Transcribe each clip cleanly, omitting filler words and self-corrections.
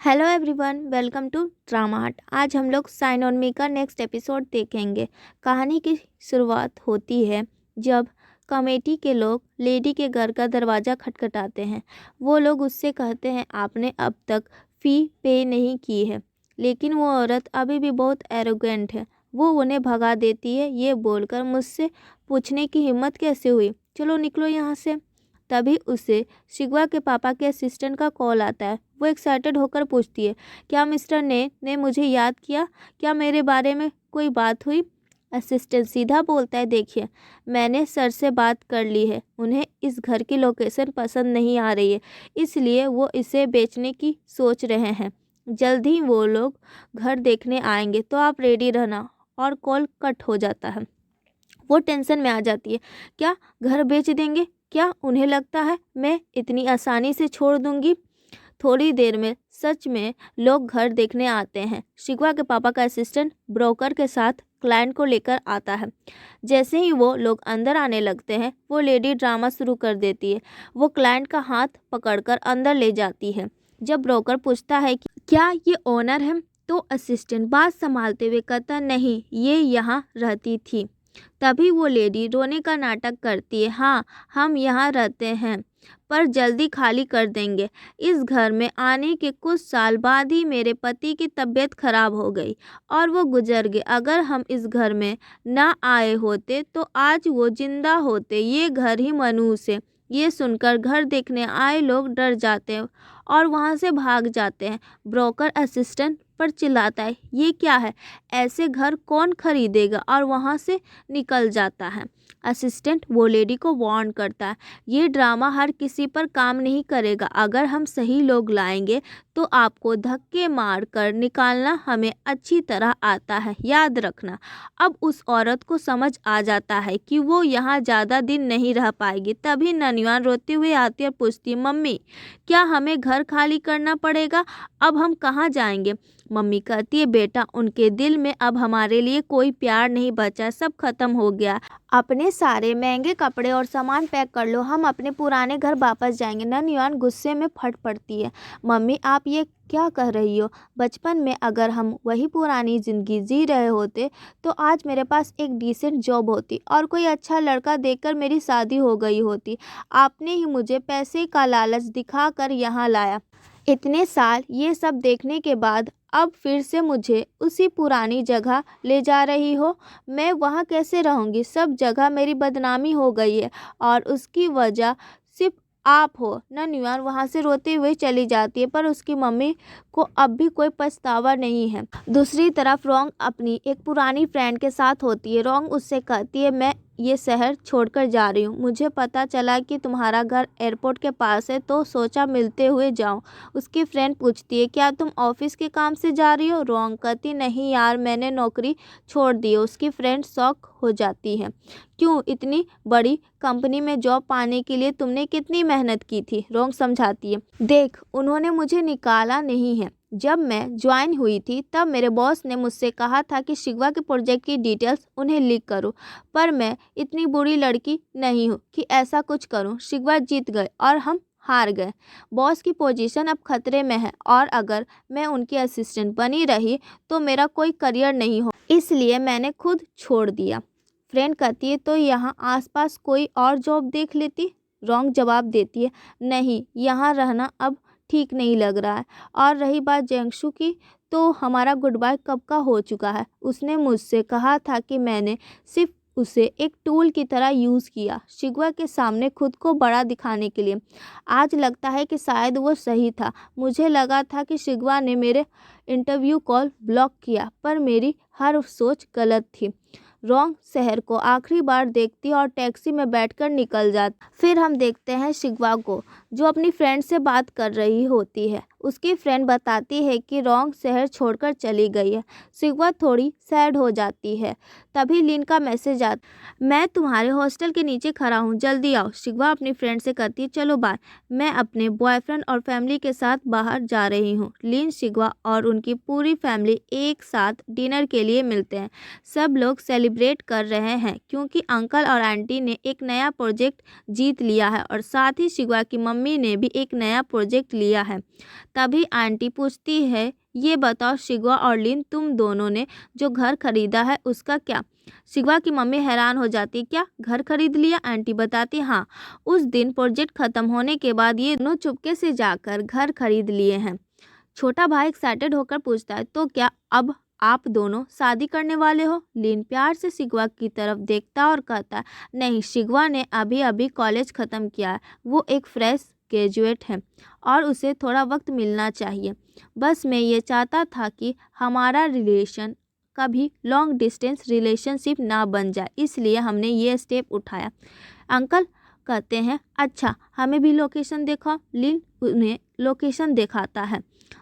Hello everyone, welcome to Drama Hut. आज हम लोग साइन ऑन मी का नेक्स्ट एपिसोड देखेंगे। कहानी की शुरुआत होती है जब कमेटी के लोग लेडी के घर का दरवाज़ा खटखटाते हैं। वो लोग उससे कहते हैं आपने अब तक फ़ी पे नहीं की है, लेकिन वो औरत अभी भी बहुत एरोगेंट है। वो उन्हें भगा देती है, ये बोलकर मुझसे पूछने की हिम्मत कैसे हुई, चलो निकलो यहाँ से। तभी उसे शिगवा के पापा के असिस्टेंट का कॉल आता है। वो एक्साइटेड होकर पूछती है, क्या मिस्टर ने मुझे याद किया? क्या मेरे बारे में कोई बात हुई? असिस्टेंट सीधा बोलता है, देखिए मैंने सर से बात कर ली है, उन्हें इस घर की लोकेशन पसंद नहीं आ रही है, इसलिए वो इसे बेचने की सोच रहे हैं। जल्द ही वो लोग घर देखने आएंगे, तो आप रेडी रहना। और कॉल कट हो जाता है। वो टेंशन में आ जाती है, क्या घर बेच देंगे? क्या उन्हें लगता है मैं इतनी आसानी से छोड़ दूंगी? थोड़ी देर में सच में लोग घर देखने आते हैं। शिगवा के पापा का असिस्टेंट ब्रोकर के साथ क्लाइंट को लेकर आता है। जैसे ही वो लोग अंदर आने लगते हैं, वो लेडी ड्रामा शुरू कर देती है। वो क्लाइंट का हाथ पकड़कर अंदर ले जाती है। जब ब्रोकर पूछता है कि क्या ये ओनर है, तो असिस्टेंट बात संभालते हुए कहता, नहीं, ये यहाँ रहती थी। तभी वो लेडी रोने का नाटक करती है, हाँ हम यहाँ रहते हैं, पर जल्दी खाली कर देंगे। इस घर में आने के कुछ साल बाद ही मेरे पति की तबीयत खराब हो गई और वो गुजर गए। अगर हम इस घर में ना आए होते तो आज वो जिंदा होते। ये घर ही मनुष्य है। ये सुनकर घर देखने आए लोग डर जाते हैं और वहाँ से भाग जाते हैं। ब्रोकर असिस्टेंट पर चिल्लाता है, ये क्या है, ऐसे घर कौन खरीदेगा, और वहाँ से निकल जाता है। असिस्टेंट वो लेडी को वार्न करता है, ये ड्रामा हर किसी पर काम नहीं करेगा। अगर हम सही लोग लाएंगे तो आपको धक्के मार कर निकालना हमें अच्छी तरह आता है, याद रखना। अब उस औरत को समझ आ जाता है कि वो यहाँ ज़्यादा दिन नहीं रह पाएगी। तभी ननियान रोते हुए आती है और पूछती, मम्मी क्या हमें घर खाली करना पड़ेगा? अब हम कहाँ जाएंगे? मम्मी कहती है, बेटा उनके दिल में अब हमारे लिए कोई प्यार नहीं बचा, सब खत्म हो गया। अपने सारे महंगे कपड़े और सामान पैक कर लो, हम अपने पुराने घर वापस जाएंगे। ननयान गुस्से में फट पड़ती है, मम्मी आप ये क्या कह रही हो? बचपन में अगर हम वही पुरानी ज़िंदगी जी रहे होते तो आज मेरे पास एक डिसेंट जॉब होती और कोई अच्छा लड़का देखकर मेरी शादी हो गई होती। आपने ही मुझे पैसे का लालच दिखाकर यहाँ लाया। इतने साल ये सब देखने के बाद अब फिर से मुझे उसी पुरानी जगह ले जा रही हो। मैं वहाँ कैसे रहूँगी? सब जगह मेरी बदनामी हो गई है और उसकी वजह सिर्फ आप हो। ननयान वहाँ से रोते हुए चली जाती है, पर उसकी मम्मी को अब भी कोई पछतावा नहीं है। दूसरी तरफ रोंग अपनी एक पुरानी फ्रेंड के साथ होती है। रोंग उससे कहती है, मैं ये शहर छोड़कर जा रही हूँ। मुझे पता चला कि तुम्हारा घर एयरपोर्ट के पास है, तो सोचा मिलते हुए जाऊँ। उसकी फ्रेंड पूछती है, क्या तुम ऑफिस के काम से जा रही हो? रोंग कहती, नहीं यार, मैंने नौकरी छोड़ दी है। उसकी फ्रेंड शॉक हो जाती है, क्यों? इतनी बड़ी कंपनी में जॉब पाने के लिए तुमने कितनी मेहनत की थी? रोंग समझाती है, देख उन्होंने मुझे निकाला नहीं है। जब मैं ज्वाइन हुई थी तब मेरे बॉस ने मुझसे कहा था कि शिगवा के प्रोजेक्ट की डिटेल्स उन्हें लीक करूं, पर मैं इतनी बुरी लड़की नहीं हूं कि ऐसा कुछ करूं। शिगवा जीत गए और हम हार गए। बॉस की पोजीशन अब खतरे में है और अगर मैं उनकी असिस्टेंट बनी रही तो मेरा कोई करियर नहीं हो, इसलिए मैंने खुद छोड़ दिया। फ्रेंड कहती है, तो यहाँ आसपास कोई और जॉब देख लेती? रॉन्ग जवाब देती है, नहीं, यहाँ रहना अब ठीक नहीं लग रहा है। और रही बात जेंगशु की, तो हमारा गुड बाय कब का हो चुका है। उसने मुझसे कहा था कि मैंने सिर्फ उसे एक टूल की तरह यूज़ किया, शिगवा के सामने खुद को बड़ा दिखाने के लिए। आज लगता है कि शायद वो सही था। मुझे लगा था कि शिगवा ने मेरे इंटरव्यू कॉल ब्लॉक किया, पर मेरी हर सोच गलत थी। रोंग शहर को आखिरी बार देखती और टैक्सी में बैठकर निकल जाती। फिर हम देखते हैं शिगवा को, जो अपनी फ्रेंड से बात कर रही होती है। उसकी फ्रेंड बताती है कि रोंग शहर छोड़कर चली गई है। शिगवा थोड़ी सैड हो जाती है। तभी लिन का मैसेज आता, मैं तुम्हारे हॉस्टल के नीचे खड़ा हूँ, जल्दी आओ। शिगवा अपनी फ्रेंड से कहती है, चलो बाय, मैं अपने बॉयफ्रेंड और फैमिली के साथ बाहर जा रही हूँ। लिन, शिगवा और उनकी पूरी फैमिली एक साथ डिनर के लिए मिलते हैं। सब लोग सेलिब्रेट कर रहे हैं क्योंकि अंकल और आंटी ने एक नया प्रोजेक्ट जीत लिया है और साथ ही शिगवा की मम्मी ने भी एक नया प्रोजेक्ट लिया है। तभी आंटी पूछती है, ये बताओ शिगवा और लीन, तुम दोनों ने जो घर खरीदा है उसका क्या? शिगवा की मम्मी हैरान हो जाती, क्या घर खरीद लिया? आंटी बताती, हाँ, उस दिन प्रोजेक्ट खत्म होने के बाद ये दोनों चुपके से जाकर घर खरीद लिए हैं। छोटा भाई एक्साइटेड होकर पूछता है, तो क्या अब आप दोनों शादी करने वाले हो? लीन प्यार से शिगवा की तरफ देखता और कहता है, नहीं, शिगवा ने अभी अभी कॉलेज ख़त्म किया है, वो एक फ्रेश ग्रेजुएट है और उसे थोड़ा वक्त मिलना चाहिए। बस मैं ये चाहता था कि हमारा रिलेशन कभी लॉन्ग डिस्टेंस रिलेशनशिप ना बन जाए, इसलिए हमने ये स्टेप उठाया। अंकल कहते हैं, अच्छा, हमें भी लोकेशन दिखाओ। लीन उन्हें लोकेशन दिखाता है।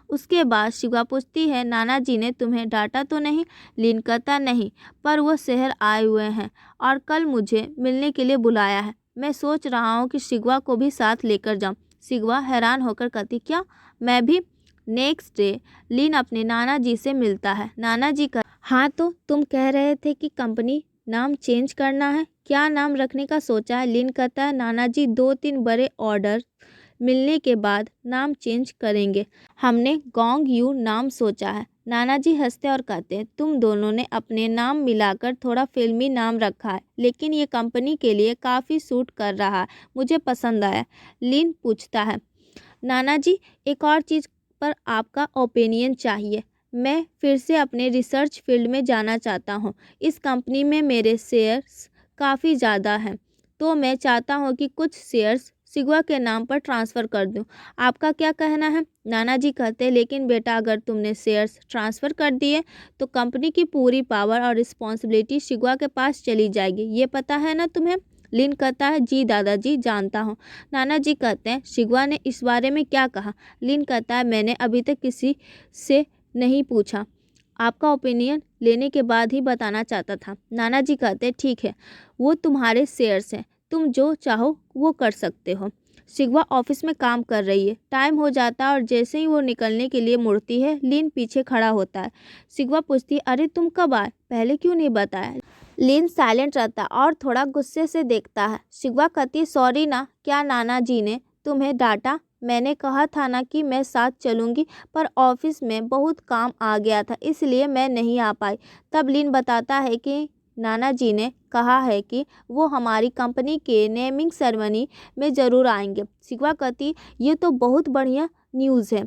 उसके बाद शिवा पूछती है, नाना जी ने तुम्हें डांटा तो नहीं? लीन कहता, नहीं, पर वो शहर आए हुए हैं और कल मुझे मिलने के लिए बुलाया है। मैं सोच रहा हूँ कि शिवा को भी साथ लेकर जाऊँ। शिवा हैरान होकर कहती, क्या मैं भी? नेक्स्ट डे लीन अपने नाना जी से मिलता है। नाना जी का, हाँ, तो तुम कह रहे थे कि कंपनी नाम चेंज करना है, क्या नाम रखने का सोचा है? लीन कहता है, नाना जी 2-3 बड़े ऑर्डर मिलने के बाद नाम चेंज करेंगे। हमने गोंग यू नाम सोचा है। नाना जी हंसते और कहते हैं, तुम दोनों ने अपने नाम मिलाकर थोड़ा फिल्मी नाम रखा है, लेकिन ये कंपनी के लिए काफ़ी सूट कर रहा है, मुझे पसंद आया। लीन पूछता है, नाना जी, एक और चीज़ पर आपका ओपिनियन चाहिए। मैं फिर से अपने रिसर्च फील्ड में जाना चाहता हूँ। इस कंपनी में मेरे शेयर्स काफ़ी ज़्यादा हैं, तो मैं चाहता हूँ कि कुछ शेयर्स शिगवा के नाम पर ट्रांसफ़र कर दूं। आपका क्या कहना है? नाना जी कहते हैं, लेकिन बेटा, अगर तुमने शेयर्स ट्रांसफ़र कर दिए तो कंपनी की पूरी पावर और रिस्पॉन्सिबिलिटी शिगवा के पास चली जाएगी, ये पता है ना तुम्हें? लीन कहता है, जी दादाजी, जानता हूँ। नाना जी कहते हैं, शिगवा ने इस बारे में क्या कहा? लीन कहता है, मैंने अभी तक किसी से नहीं पूछा, आपका ओपिनियन लेने के बाद ही बताना चाहता था। नाना जी कहते हैं, ठीक है, वो तुम्हारे शेयर्स हैं, तुम जो चाहो वो कर सकते हो। शिगवा ऑफिस में काम कर रही है, टाइम हो जाता है और जैसे ही वो निकलने के लिए मुड़ती है, लीन पीछे खड़ा होता है। शिगवा पूछती है, अरे तुम कब आए, पहले क्यों नहीं बताया? लीन साइलेंट रहता और थोड़ा गुस्से से देखता है। शिगवा कहती, सॉरी ना, क्या नाना जी ने तुम्हें डांटा? मैंने कहा था ना कि मैं साथ चलूँगी, पर ऑफिस में बहुत काम आ गया था, इसलिए मैं नहीं आ पाई। तब लीन बताता है कि नाना जी ने कहा है कि वो हमारी कंपनी के नेमिंग सेरेमनी में ज़रूर आएंगे। शिगवा कहती, ये तो बहुत बढ़िया न्यूज़ है।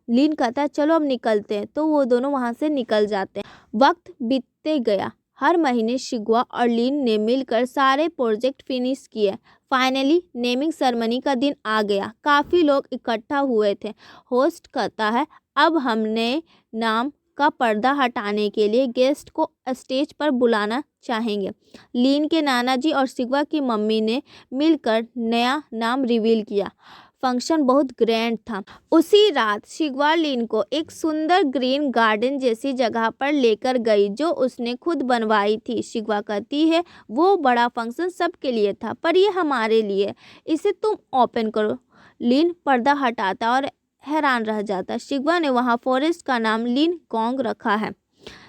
लीन कहता है, चलो अब निकलते हैं। तो वो दोनों वहाँ से निकल जाते हैं। वक्त बीतते गया। हर महीने शिगवा और लीन ने मिलकर सारे प्रोजेक्ट फिनिश किए। फाइनली नेमिंग सेरेमनी का दिन आ गया। काफ़ी लोग इकट्ठा हुए थे। होस्ट कहता है, अब हमने नाम का पर्दा हटाने के लिए गेस्ट को स्टेज पर बुलाना चाहेंगे। लीन के नाना जी और शिगवा की मम्मी ने मिलकर नया नाम रिवील किया। फंक्शन बहुत ग्रैंड था। उसी रात शिगवा लीन को एक सुंदर ग्रीन गार्डन जैसी जगह पर लेकर गई, जो उसने खुद बनवाई थी। शिगवा कहती है, वो बड़ा फंक्शन सबके लिए था, पर ये हमारे लिए, इसे तुम ओपन करो। लीन पर्दा हटाता और हैरान रह जाता। शिगवा ने वहाँ फॉरेस्ट का नाम लीन गोंग रखा है।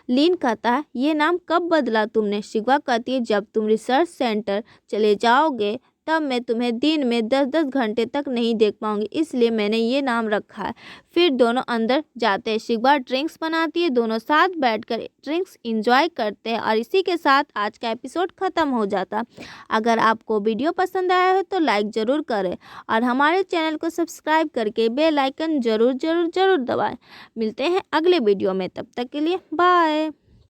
लीन कहता है, ये नाम कब बदला तुमने? शिगवा कहती है, जब तुम रिसर्च सेंटर चले जाओगे तब मैं तुम्हें दिन में 10-10 घंटे तक नहीं देख पाऊंगी, इसलिए मैंने ये नाम रखा है। फिर दोनों अंदर जाते हैं। शिगवा ड्रिंक्स बनाती है, दोनों साथ बैठकर ड्रिंक्स इंजॉय करते हैं और इसी के साथ आज का एपिसोड ख़त्म हो जाता। अगर आपको वीडियो पसंद आया हो तो लाइक ज़रूर करें और हमारे चैनल को सब्सक्राइब करके बेल आइकन ज़रूर ज़रूर ज़रूर दबाएँ। मिलते हैं अगले वीडियो में, तब तक के लिए बाय।